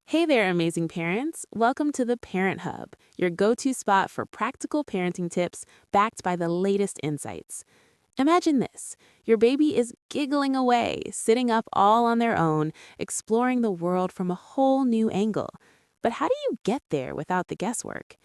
Hey there, amazing parents. Welcome to the Parent Hub, your go to spot for practical parenting tips backed by the latest insights. Imagine this: your baby is giggling away, sitting up all on their own, exploring the world from a whole new angle. But how do you get there without the guesswork?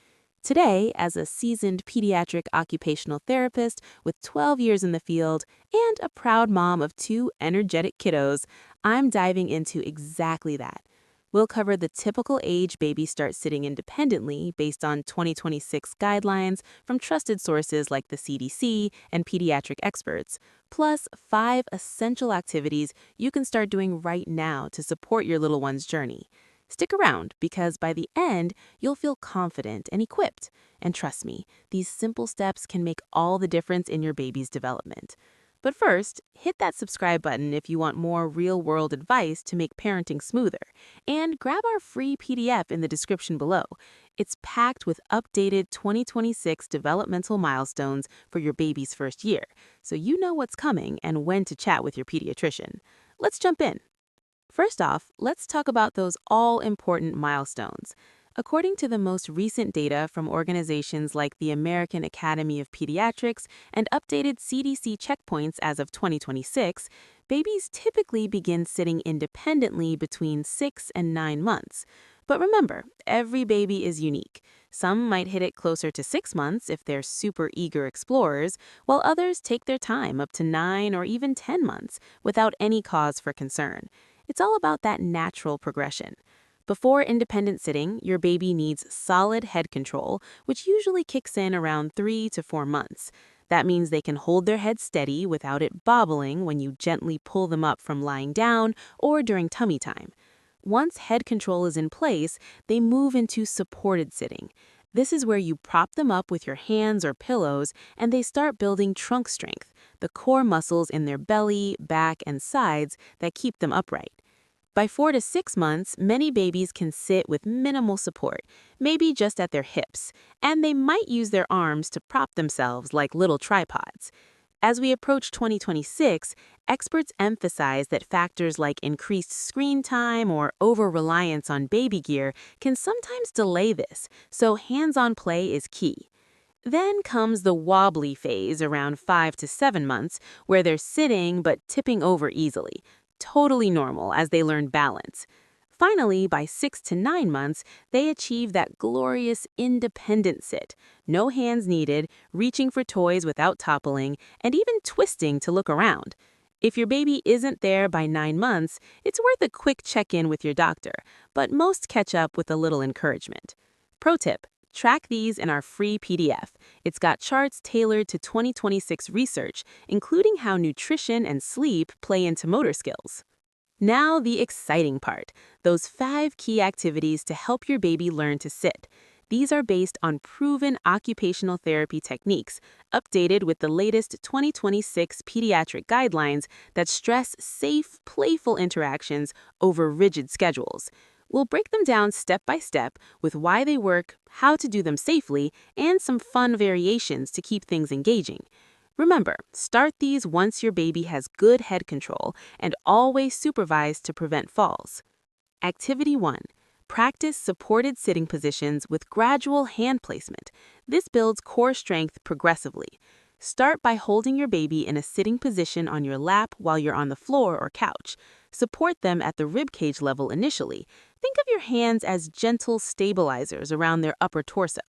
Today, as a seasoned pediatric occupational therapist with 12 years in the field and a proud mom of two energetic kiddos, I'm diving into exactly that. We'll cover the typical age babies start sitting independently based on 2026 guidelines from trusted sources like the CDC and pediatric experts, plus 5 essential activities you can start doing right now to support your little one's journey. Stick around because by the end, you'll feel confident and equipped. And trust me, these simple steps can make all the difference in your baby's development. But first, hit that subscribe button if you want more real-world advice to make parenting smoother. And grab our free PDF in the description below. It's packed with updated 2026 developmental milestones for your baby's first year, so you know what's coming and when to chat with your pediatrician. Let's jump in. First off, let's talk about those all-important milestones. According to the most recent data from organizations like the American Academy of Pediatrics and updated CDC checkpoints as of 2026, babies typically begin sitting independently between 6 and 9 months. But remember, every baby is unique. Some might hit it closer to 6 months if they're super eager explorers, while others take their time up to 9 or even 10 months without any cause for concern. It's all about that natural progression. Before independent sitting, your baby needs solid head control, which usually kicks in around 3 to 4 months. That means they can hold their head steady without it bobbling when you gently pull them up from lying down or during tummy time. Once head control is in place, they move into supported sitting. This is where you prop them up with your hands or pillows and they start building trunk strength, the core muscles in their belly, back, and sides that keep them upright. By 4 to 6 months, many babies can sit with minimal support, maybe just at their hips, and they might use their arms to prop themselves like little tripods. As we approach 2026, experts emphasize that factors like increased screen time or over-reliance on baby gear can sometimes delay this, so hands-on play is key. Then comes the wobbly phase around 5 to 7 months, where they're sitting but tipping over easily. Totally normal as they learn balance. Finally, by 6 to 9 months, they achieve that glorious independent sit. No hands needed, reaching for toys without toppling, and even twisting to look around. If your baby isn't there by 9 months, it's worth a quick check-in with your doctor, but most catch up with a little encouragement. Pro tip: track these in our free PDF. It's got charts tailored to 2026 research, including how nutrition and sleep play into motor skills. Now the exciting part, those 5 key activities to help your baby learn to sit. These are based on proven occupational therapy techniques, updated with the latest 2026 pediatric guidelines that stress safe, playful interactions over rigid schedules. We'll break them down step by step with why they work, how to do them safely, and some fun variations to keep things engaging. Remember, start these once your baby has good head control and always supervise to prevent falls. Activity 1. Practice supported sitting positions with gradual hand placement. This builds core strength progressively. Start by holding your baby in a sitting position on your lap while you're on the floor or couch. Support them at the ribcage level initially. Think of your hands as gentle stabilizers around their upper torso.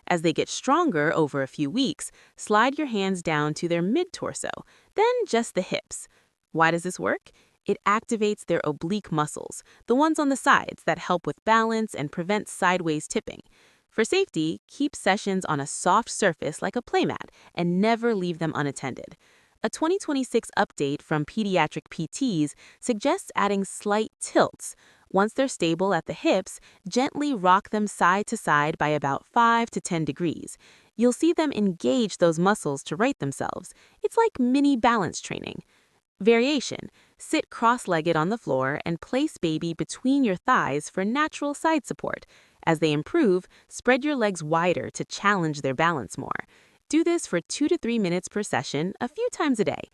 As they get stronger over a few weeks, slide your hands down to their mid-torso, then just the hips. Why does this work? It activates their oblique muscles, the ones on the sides that help with balance and prevent sideways tipping. For safety, keep sessions on a soft surface like a playmat and never leave them unattended. A 2026 update from pediatric PTs suggests adding slight tilts. Once they're stable at the hips, gently rock them side to side by about 5 to 10 degrees. You'll see them engage those muscles to right themselves. It's like mini balance training. Variation: sit cross-legged on the floor and place baby between your thighs for natural side support. As they improve, spread your legs wider to challenge their balance more. Do this for 2 to 3 minutes per session, a few times a day.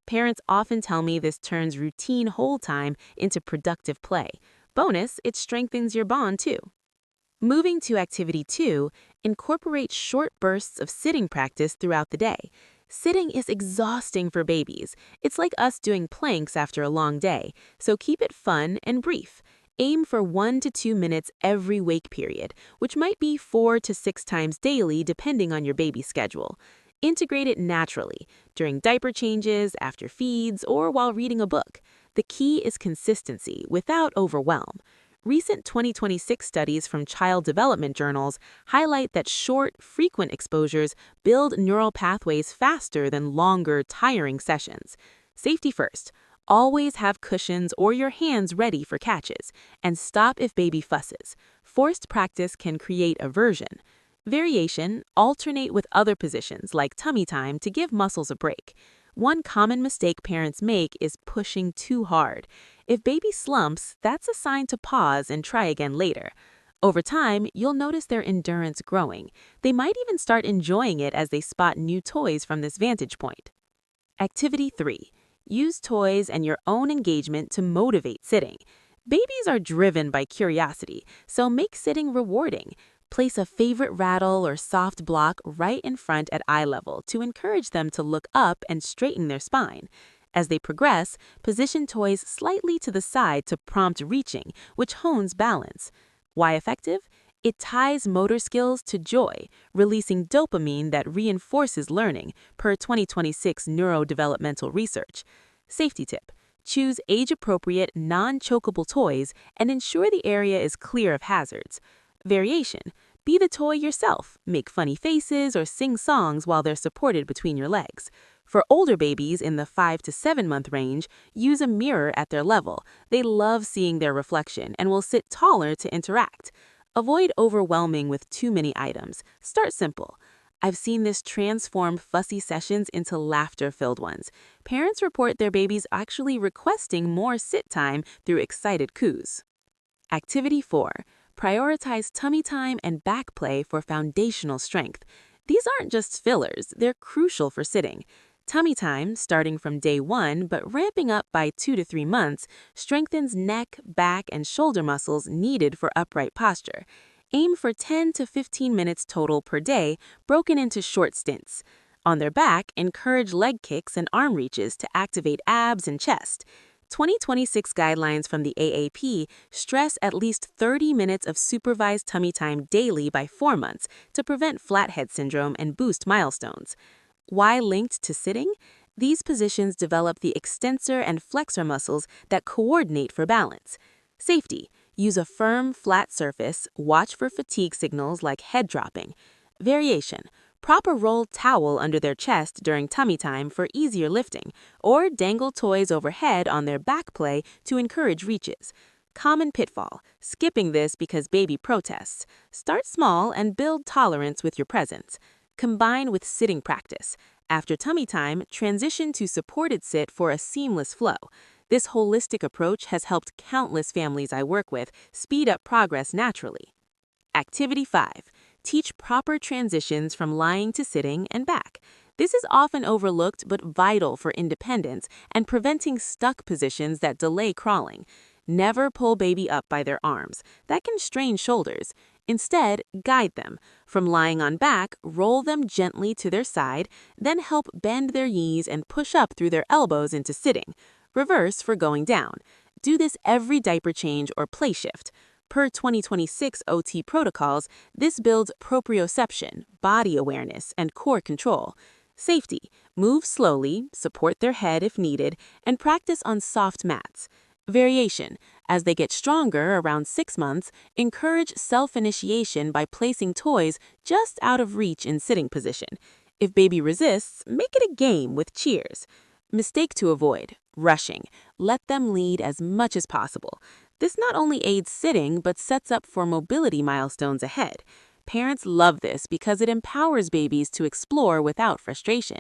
Parents often tell me this turns routine hold time into productive play. Bonus, it strengthens your bond too. Moving to activity 2, incorporate short bursts of sitting practice throughout the day. Sitting is exhausting for babies. It's like us doing planks after a long day, so keep it fun and brief. Aim for 1 to 2 minutes every wake period, which might be 4 to 6 times daily depending on your baby's schedule. Integrate it naturally, during diaper changes, after feeds, or while reading a book. The key is consistency without overwhelm. Recent 2026 studies from child development journals highlight that short, frequent exposures build neural pathways faster than longer, tiring sessions. Safety first. Always have cushions or your hands ready for catches, and stop if baby fusses. Forced practice can create aversion. Variation, alternate with other positions like tummy time to give muscles a break. One common mistake parents make is pushing too hard. If baby slumps, that's a sign to pause and try again later. Over time, you'll notice their endurance growing. They might even start enjoying it as they spot new toys from this vantage point. Activity 3. Use toys and your own engagement to motivate sitting. Babies are driven by curiosity, so make sitting rewarding. Place a favorite rattle or soft block right in front at eye level to encourage them to look up and straighten their spine. As they progress, position toys slightly to the side to prompt reaching, which hones balance. Why effective? It ties motor skills to joy, releasing dopamine that reinforces learning, per 2026 neurodevelopmental research. Safety tip. Choose age-appropriate, non-chokeable toys and ensure the area is clear of hazards. Variation. Be the toy yourself. Make funny faces or sing songs while they're supported between your legs. For older babies in the 5 to 7 month range, use a mirror at their level. They love seeing their reflection and will sit taller to interact. Avoid overwhelming with too many items. Start simple. I've seen this transform fussy sessions into laughter-filled ones. Parents report their babies actually requesting more sit time through excited coos. Activity 4. Prioritize tummy time and back play for foundational strength. These aren't just fillers, they're crucial for sitting. Tummy time, starting from day 1 but ramping up by 2 to 3 months, strengthens neck, back, and shoulder muscles needed for upright posture. Aim for 10 to 15 minutes total per day, broken into short stints. On their back, encourage leg kicks and arm reaches to activate abs and chest. 2026 guidelines from the AAP stress at least 30 minutes of supervised tummy time daily by 4 months to prevent flathead syndrome and boost milestones. Why linked to sitting? These positions develop the extensor and flexor muscles that coordinate for balance. Safety. Use a firm, flat surface. Watch for fatigue signals like head dropping. Variation. Prop a rolled towel under their chest during tummy time for easier lifting, or dangle toys overhead on their back play to encourage reaches. Common pitfall, skipping this because baby protests. Start small and build tolerance with your presence. Combine with sitting practice. After tummy time, transition to supported sit for a seamless flow. This holistic approach has helped countless families I work with speed up progress naturally. Activity 5. Teach proper transitions from lying to sitting and back. This is often overlooked but vital for independence and preventing stuck positions that delay crawling. Never pull baby up by their arms. That can strain shoulders. Instead, guide them. From lying on back, roll them gently to their side, then help bend their knees and push up through their elbows into sitting. Reverse for going down. Do this every diaper change or play shift. Per 2026 OT protocols, this builds proprioception, body awareness, and core control. Safety. Move slowly, support their head if needed, and practice on soft mats. Variation. As they get stronger around 6 months, encourage self-initiation by placing toys just out of reach in sitting position. If baby resists, make it a game with cheers. Mistake to avoid. Rushing. Let them lead as much as possible. This not only aids sitting, but sets up for mobility milestones ahead. Parents love this because it empowers babies to explore without frustration.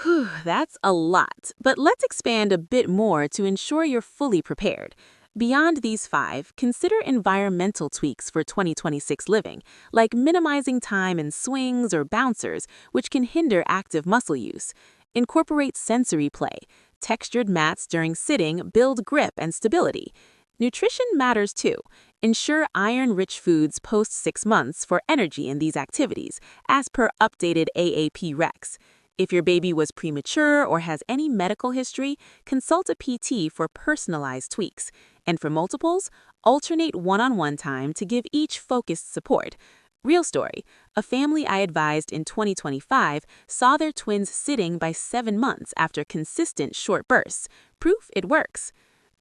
Whew, that's a lot, but let's expand a bit more to ensure you're fully prepared. Beyond these 5, consider environmental tweaks for 2026 living, like minimizing time in swings or bouncers, which can hinder active muscle use. Incorporate sensory play. Textured mats during sitting build grip and stability. Nutrition matters too. Ensure iron-rich foods post 6 months for energy in these activities, as per updated AAP recs. If your baby was premature or has any medical history, consult a PT for personalized tweaks. And for multiples, alternate one-on-one time to give each focused support. Real story. A family I advised in 2025 saw their twins sitting by 7 months after consistent short bursts. Proof it works.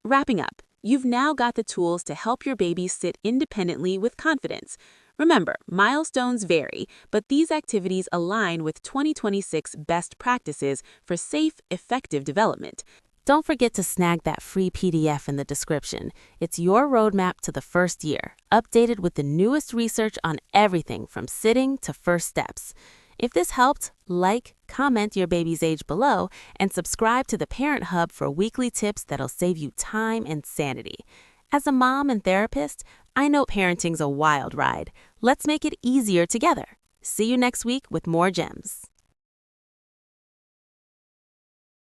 Wrapping up, you've now got the tools to help your baby sit independently with confidence. Remember, milestones vary, but these activities align with 2026 best practices for safe, effective development. Don't forget to snag that free PDF in the description. It's your roadmap to the first year, updated with the newest research on everything from sitting to first steps. If this helped, like, comment your baby's age below, and subscribe to the Parent Hub for weekly tips that'll save you time and sanity. As a mom and therapist, I know parenting's a wild ride. Let's make it easier together. See you next week with more gems.